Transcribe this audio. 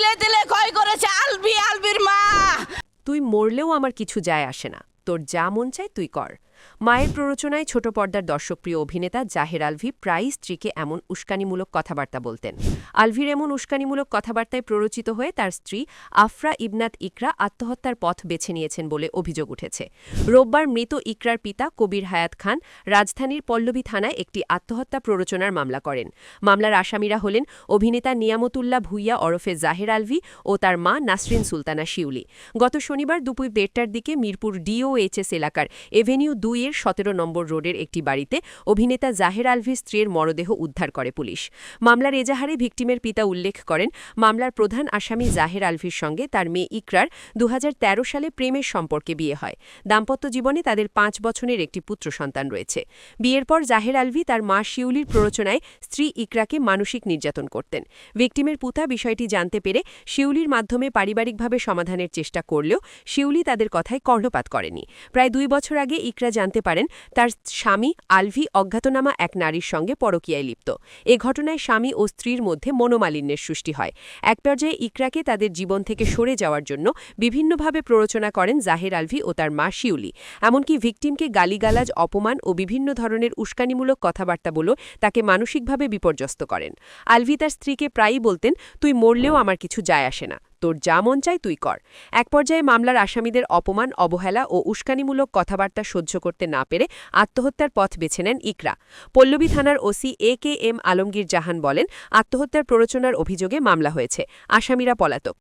তিলে তিলে ক্ষয় করেছে আলভি, আলভির মা। তুই মরলেও আমার কিছু যায় আসে না, তোর যা মন চায় তুই কর। মায়ের প্ররোচনায় ছোট পর্দার দর্শকপ্রিয় অভিনেতা জাহের আলভি প্রায়ই স্ত্রীকে এমন উস্কানিমূলক কথাবার্তা বলতেন। আলভির এমন উস্কানিমূলক কথাবার্তায় প্ররোচিত হয়ে তার স্ত্রী আফরা ইবনাত ইকরা আত্মহত্যার পথ বেছে নিয়েছেন বলে অভিযোগ উঠেছে। রোববার মৃত ইকরার পিতা কবির হায়াত খান রাজধানীর পল্লবী থানায় একটি আত্মহত্যা প্ররোচনার মামলা করেন। মামলার আসামিরা হলেন অভিনেতা নিয়ামতুল্লাহ ভুইয়া ওরফে জাহের আলভি ও তার মা নাসরিন সুলতানা শিউলি। গত শনিবার দুপুর ১:৩০টার দিকে মিরপুর ডিওএইচএস এলাকার এভিনিউ ২-এর ১৭ নম্বর রোডের একটি বাড়িতে অভিনেতা জাহের আলভির স্ত্রীর মরদেহ উদ্ধার করে পুলিশ। মামলার এজাহারে ভিকটিমের পিতা উল্লেখ করেন, মামলার প্রধান আসামি জাহের আলভির সঙ্গে তার মেয়ে ইকরার ২০১৩ সালে প্রেমের সম্পর্কে বিয়ে হয়। দাম্পত্য জীবনে তাদের ৫ বছরের একটি পুত্র সন্তান রয়েছে। বিয়ের পর জাহের আলভি তার মা শিউলির প্ররোচনায় স্ত্রী ইকরাকে মানসিক নির্যাতন করতেন। ভিকটিমের পুতা বিষয়টি জানতে পেরে শিউলির মাধ্যমে পারিবারিকভাবে সমাধানের চেষ্টা করলেও শিউলি তাদের কথায় কর্ণপাত করেনি। প্রায় ২ বছর আগে ইকরা জানতে পারেন তার স্বামী আলভি অজ্ঞাতনামা এক নারীর সঙ্গে পরকীয়ায় লিপ্ত। এ ঘটনায় স্বামী ও স্ত্রীর মধ্যে মনোমালিন্যের সৃষ্টি হয়। এক পর্যায়ে ইকরাকে তাদের জীবন থেকে সরে যাওয়ার জন্য বিভিন্নভাবে প্ররোচনা করেন জাহের আলভি ও তার মা শিউলি। এমনকি ভিকটিমকে গালিগালাজ, অপমান ও বিভিন্ন ধরনের উস্কানিমূলক কথাবার্তা বলে তাকে মানসিকভাবে বিপর্যস্ত করেন। আলভি তার স্ত্রীকে প্রায়ই বলতেন, তুই মরলেও আমার কিছু যায় আসে না, তোর যা মন চায় তুই কর। এক পর্যায়ে মামলার আসামিদের অপমান, অবহেলা ও উস্কানিমূলক কথাবার্তা সহ্য করতে না পেরে আত্মহত্যার পথ বেছে নেন ইকরা। পল্লবী থানার ওসি AK M আলমগীর জাহান বলেন, আত্মহত্যার প্ররোচনার অভিযোগে মামলা হয়েছে, আসামিরা পলাতক।